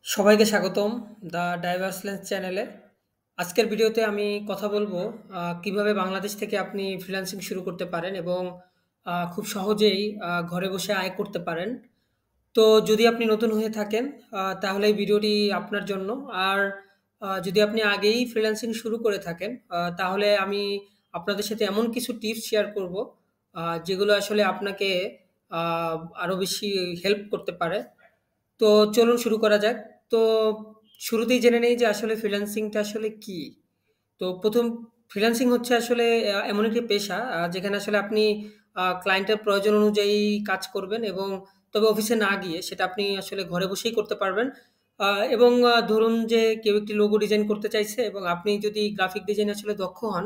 সবাইকে স্বাগতম the diverse lens চ্যানেলে। আজকের ভিডিওতে আমি কথা বলবো কিভাবে বাংলাদেশ থেকে আপনি ফ্রিল্যান্সিং শুরু করতে পারেন এবং খুব সহজেই ঘরে বসে আয় করতে পারেন। তো যদি আপনি নতুন হয়ে থাকেন তাহলে এই ভিডিওটি আপনার জন্য। আর যদি আপনি আগেই ফ্রিল্যান্সিং শুরু করে থাকেন তাহলে আমি আপনাদের সাথে এমন কিছু টিপস শেয়ার করব যেগুলো আসলে আপনাকে আরো বেশি হেল্প করতে পারে। তো চলুন শুরু করা যাক। তো শুরুতেই জেনে নেই যে আসলে ফ্রিল্যান্সিংটা আসলে কি? তো ১ম ফ্রিল্যান্সিং হচ্ছে আসলে এমন একটি পেশা যেখানে আসলে আপনি ক্লায়েন্টের প্রয়োজন অনুযায়ী কাজ করবেন এবং তবে অফিসে না গিয়ে সেটা আপনি আসলে ঘরে বসেই করতে পারবেন। এবং ধরুন যে কেউ একটি লোগো ডিজাইন করতে চাইছে এবং আপনি যদি গ্রাফিক ডিজাইনে আসলে দক্ষ হন,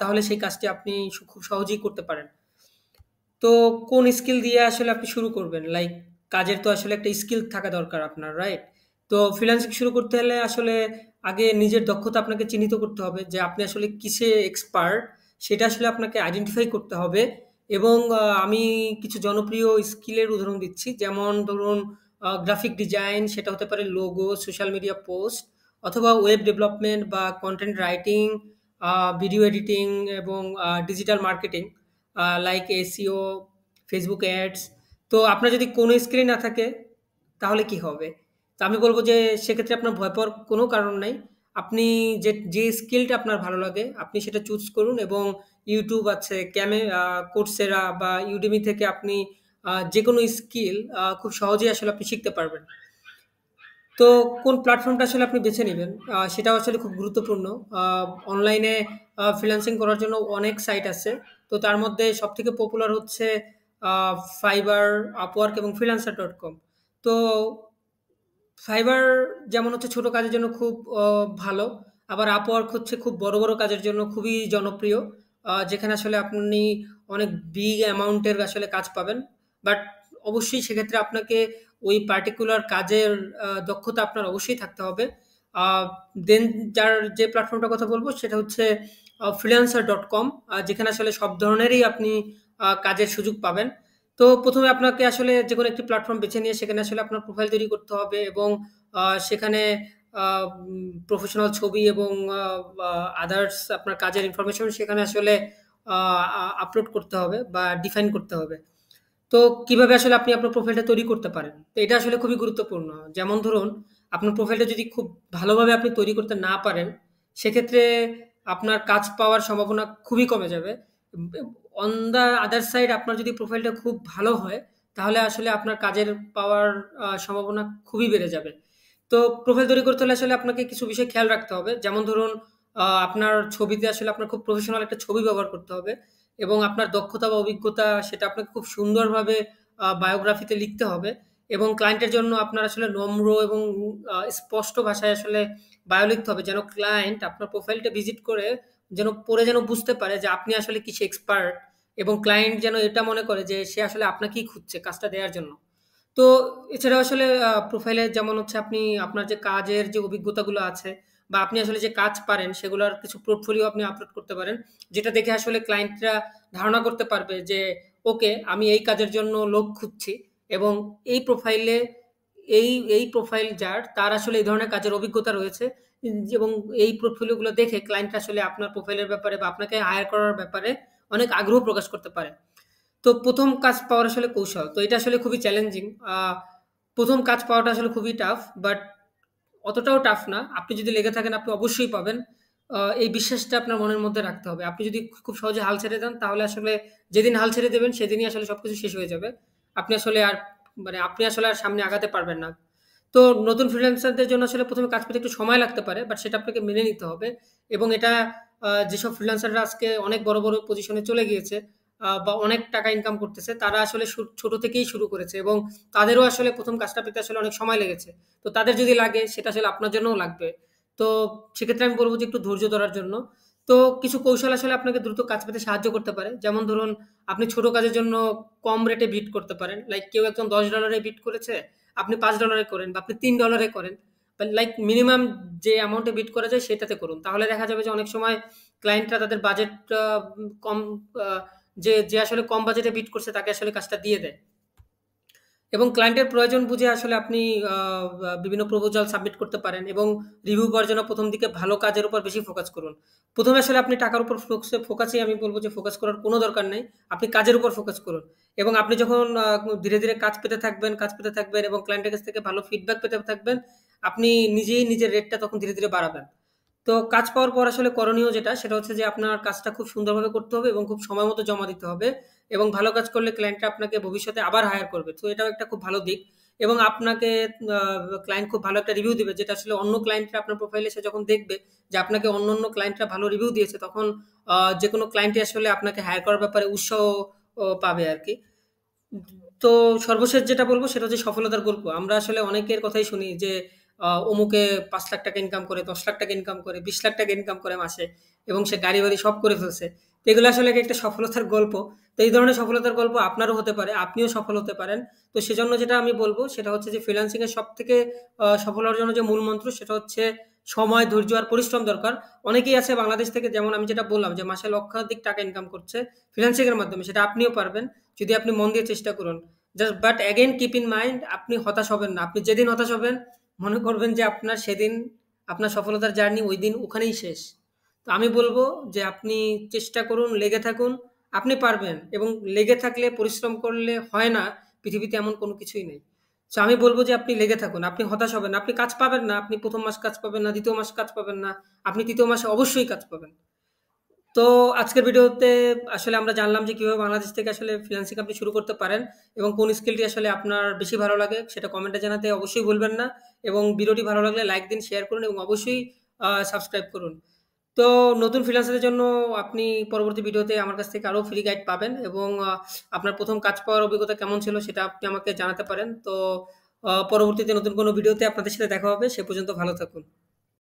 তাহলে সেই কাজটি আপনি খুব সহজেই করতে পারেন। তো কোন স্কিল দিয়ে আসলে আপনি শুরু করবেন? লাইক কাজের তো আসলে একটা স্কিল থাকা দরকার আপনার, রাইট? তো ফ্রিল্যান্সিং শুরু করতে হলে আসলে আগে নিজের দক্ষতা আপনাকে চিহ্নিত করতে হবে যে আপনি আসলে কিসে এক্সপার্ট, সেটা আসলে আপনাকে আইডেন্টিফাই করতে হবে। এবং আমি কিছু জনপ্রিয় স্কিলের উদাহরণ দিচ্ছি। যেমন ধরুন গ্রাফিক ডিজাইন, সেটা হতে পারে লোগো, সোশ্যাল মিডিয়া পোস্ট অথবা ওয়েব ডেভেলপমেন্ট বা কনটেন্ট রাইটিং, ভিডিও এডিটিং এবং digital marketing like SEO, Facebook ads. তো আপনার যদি কোনো স্কিলই না থাকে তাহলে কি হবে? তো আমি বলব যে সেক্ষেত্রে আপনার ভয় পাওয়ার কোনো কারণ নাই। আপনি যে স্কিলটা আপনার ভালো লাগে আপনি সেটা চুজ করুন এবং YouTube আছে, Coursera বা Udemy থেকে আপনি যেকোনো স্কিল খুব সহজেই আসলে আপনি শিখতে পারবেন। তো কোন প্ল্যাটফর্মটা আসলে আপনি বেছে নিবেন সেটাও আসলে খুব গুরুত্বপূর্ণ। আ অনলাইনে ফ্রিল্যান্সিং করার জন্য অনেক সাইট আছে। তো তার মধ্যে সবথেকে পপুলার হচ্ছে আ Fiverr, Upwork এবং freelancer.com। তো Fiverr যেমন হচ্ছে ছোট কাজের জন্য খুব ভালো। আবার Upwork হচ্ছে খুব বড়, বড় কাজের জন্য খুবই জনপ্রিয়। যেখানে আসলে আপনি অনেক বিগ অ্যামাউন্ট এর আসলে কাজ পাবেন। বাট অবশ্যই সেক্ষেত্রে আপনাকে ওই পার্টিকুলার কাজের দক্ষতা আপনার অবশ্যই থাকতে হবে। আ দেন যে প্ল্যাটফর্মটার কথা বলব সেটা হচ্ছে freelancer.com, যেখানে আসলে সব ধরনেরই আপনি কাজের সুযোগ পাবেন। তো ১ম এ আপনাকে আসলে যেকোনো একটি প্ল্যাটফর্ম বেছে নিয়ে সেখানে আসলে আপনার প্রোফাইল তৈরি করতে হবে এবং সেখানে আ প্রফেশনাল ছবি এবং আ আ আদার্স আপনার কাজের ইনফরমেশন সেখানে আসলে আ আ আপলোড করতে হবে বা ডিফাইন করতে হবে। তো কিভাবে আসলে আপনি আপনার প্রোফাইলটা তৈরি করতে পারেন? তো এটা আসলে খুবই গুরুত্বপূর্ণ। যেমন ধরুন, আপনার প্রোফাইলটা যদি খুব ভালোভাবে আপনি তৈরি করতে না পারেন, সেক্ষেত্রে আপনার কাজ পাওয়ার সম্ভাবনা খুবই কমে যাবে। অন দ্য আদার সাইড আপনার যদি প্রোফাইলটা খুব ভালো হয়, তাহলে আসলে আপনার কাজের পাওয়ার সম্ভাবনা খুবই বেড়ে যাবে। তো প্রোফাইল তৈরি করতে হলে আসলে আপনাকে কিছু বিষয় খেয়াল রাখতে হবে। যেমন ধরুন, আপনার ছবিতে আসলে আপনার খুব প্রফেশনাল একটা ছবি ব্যবহার করতে হবে। এবং আপনার দক্ষতা বা অভিজ্ঞতা সেটা আপনাকে খুব সুন্দরভাবে বায়োগ্রাফিতে লিখতে হবে এবং ক্লায়েন্টের জন্য আপনার আসলে নম্র এবং স্পষ্ট ভাষায় আসলে বায়ো লিখতে হবে। যেন ক্লায়েন্ট আপনার প্রোফাইলটা ভিজিট করে যেন পড়ে যেন বুঝতে পারে যে আপনি আসলে কিসে এক্সপার্ট এবং ক্লায়েন্ট যেন এটা মনে করে যে সে আসলে আপনাকেই খুঁজছে কাজটা দেয়ার জন্য। তো এছাড়াও আসলে প্রোফাইলে যেমন হচ্ছে আপনি আপনার যে কাজের যে অভিজ্ঞতাগুলো আছে বা আপনি আসলে যে কাজ পারেন সেগুলোর কিছু পোর্টফোলিও আপনি আপলোড করতে পারেন। যেটা দেখে আসলে ক্লায়েন্টরা ধারণা করতে পারবে যে ওকে আমি এই কাজের জন্য লোক খুঁজছি এবং এই প্রোফাইলে এই এই প্রোফাইল যার তার আসলে এই ধরনের কাজের অভিজ্ঞতা রয়েছে। এবং এই পোর্টফোলিও গুলো দেখে ক্লায়েন্ট আসলে আপনার প্রোফাইলের ব্যাপারে বা আপনাকে হায়ার করার ব্যাপারে অনেক আগ্রহ প্রকাশ করতে পারে। তো ১ম কাজ পাওয়ার আসলে কৌশল। তো এটা আসলে খুবই চ্যালেঞ্জিং। ১ম কাজ পাওয়াটা আসলে খুবই টাফ। বাট অতটাও টাফ না। আপনি যদি লেগে থাকেন আপনি অবশ্যই পাবেন। এই বিশ্বাসটা আপনার মনের মধ্যে রাখতে হবে। আপনি যদি খুব সহজে হাল ছেড়ে দেন তাহলে আসলে যেদিন হাল ছেড়ে দেবেন সেদিনই আসলে সবকিছু শেষ হয়ে যাবে। আপনি আসলে আর আপনি আসলে আর সামনে আগাতে পারবেন না। তো নতুন ফ্রিল্যান্সারদের জন্য আসলে ১ম এ কাজ পেতে একটু সময় লাগতে পারে। বাট সেটা আপনাকে মেনে নিতে হবে। এবং এটা যেসব ফ্রিল্যান্সাররা আজকে অনেক বড়, বড় পজিশনে চলে গিয়েছে বা অনেক টাকা ইনকাম করতেছে তারা আসলে ছোট থেকেই শুরু করেছে এবং তাদেরও আসলে ১ম কাজটা পেতে আসলে অনেক সময় লেগেছে। তো তাদের যদি লাগে সেটা আসলে আপনার জন্যও লাগবে। তো সেক্ষেত্রে আমি বলব যে একটু ধৈর্য ধরার জন্য। তো কিছু কৌশল আসলে আপনাকে দ্রুত কাজ পেতে সাহায্য করতে পারে। যেমন ধরুন, আপনি ছোট কাজের জন্য কম রেটে বিড করতে পারেন। লাইক কেউ একজন $১০ এ বিড করেছে, আপনি $৫ এ করেন বা আপনি $৩ এ করেন। বা লাইক মিনিমাম যে অ্যামাউন্ট এ বিড করা যায় সেটাতে করুন। তাহলে দেখা যাবে যে অনেক সময় ক্লায়েন্টরা তাদের বাজেট আ কম, আ যে আসলে কম বাজেটে বিড করছে তাকে আসলে কাজটা দিয়ে দেয়। এবং ক্লায়েন্টের প্রয়োজন বুঝে আসলে আপনি আ বা বিভিন্ন প্রপোজাল সাবমিট করতে পারেন এবং রিভিউ পাওয়ার জন্য ১ম দিকে ভালো কাজের উপর বেশি ফোকাস করুন। ১ম এ আসলে আপনি টাকার উপর ফোকাসই আমি বলব যে ফোকাস করার কোনো দরকার নাই। আপনি কাজের উপর ফোকাস করুন এবং আপনি যখন ধীরে, ধীরে কাজ পেতে থাকবেন এবং ক্লায়েন্টের কাছ থেকে ভালো ফিডব্যাক পেতে থাকবেন, আপনি নিজেই নিজের রেটটা তখন ধীরে, ধীরে বাড়াবেন। তো কাজ পাওয়ার পর আসলে করণীয় যেটা, সেটা হচ্ছে যে আপনার কাজটা খুব সুন্দরভাবে করতে হবে এবং খুব সময় মতো জমা দিতে হবে এবং ভালো কাজ করলে ক্লায়েন্টরা আপনাকে ভবিষ্যতে আবার হায়ার করবে। তো এটাও একটা খুব ভালো দিক এবং আপনাকে আ ক্লায়েন্ট খুব ভালো একটা রিভিউ দিবে, যেটা আসলে অন্য ক্লায়েন্টরা আপনার প্রোফাইলে এসে যখন দেখবে যে আপনাকে অন্যান্য ক্লায়েন্টরা ভালো রিভিউ দিয়েছে, তখন যেকোনো ক্লায়েন্টই আসলে আপনাকে হায়ার করার ব্যাপারে উৎসাহ পাবে আরকি। তো সর্বশেষ যেটা বলব সেটা হচ্ছে সফলতার গল্প। আমরা আসলে অনেকের কথাই শুনি যে অমুকে ৳৫,০০,০০০ ইনকাম করে, ৳১০,০০,০০০ ইনকাম করে, ৳২০,০০,০০০ ইনকাম করে মাসে এবং সে গাড়ি-বাড়ি সব করে ফেলছে। তো এগুলো আসলে একটা সফলতার গল্প। তো এই ধরনের সফলতার গল্প আপনারও হতে পারে। আপনিও সফল হতে পারেন। তো সেজন্য যেটা আমি বলব সেটা হচ্ছে যে ফ্রিল্যান্সিং এর সবথেকে সফল হওয়ার জন্য যে মূল মন্ত্র সেটা হচ্ছে সময়, ধৈর্য আর পরিশ্রম দরকার। অনেকেই আছে বাংলাদেশ থেকে, যেমন আমি যেটা বললাম যে মাসে লক্ষাধিক টাকা ইনকাম করছে ফ্রিল্যান্সিং এর মাধ্যমে। সেটা আপনিও পারবেন যদি আপনি মন দিয়ে চেষ্টা করুন। Just but again keep in mind, আপনি হতাশ হবেন না। আপনি যেদিন হতাশ হবেন মনে করবেন যে আপনার সেদিন আপনার সফলতার জার্নি ঐদিন ওখানেই শেষ। তো আমি বলব যে আপনি চেষ্টা করুন, লেগে থাকুন। আপনি পারবেন এবং লেগে থাকলে, পরিশ্রম করলে হয় না, পৃথিবীতে এমন কোনো কিছুই নেই। সো আমি বলব যে আপনি লেগে থাকুন। আপনি হতাশ হবেন না। আপনি কাজ পাবেন না। আপনি ১ম মাস কাজ পাবেন না, ২য় মাস কাজ পাবেন না। আপনি ৩য় মাসে অবশ্যই কাজ পাবেন। তো আজকের ভিডিওতে আসলে আমরা জানলাম যে কিভাবে বাংলাদেশ থেকে আসলে ফ্রিল্যান্সিং আপনি শুরু করতে পারেন এবং কোন স্কিলটি আসলে আপনার বেশি ভালো লাগে সেটা কমেন্টে জানাতে অবশ্যই ভুলবেন না এবং ভিডিওটি ভালো লাগলে লাইক দিন, শেয়ার করুন এবং অবশ্যই সাবস্ক্রাইব করুন। তো নতুন ফ্রিল্যান্সারদের জন্য আপনি পরবর্তী ভিডিওতে আমার কাছ থেকে আরো ফ্রি গাইড পাবেন এবং আপনার ১ম কাজ পাওয়ার অভিজ্ঞতা কেমন ছিল সেটা আপনি আমাকে জানাতে পারেন। তো পরবর্তীতে নতুন কোনো ভিডিওতে আপনাদের সাথে দেখা হবে। সে পর্যন্ত ভালো থাকুন।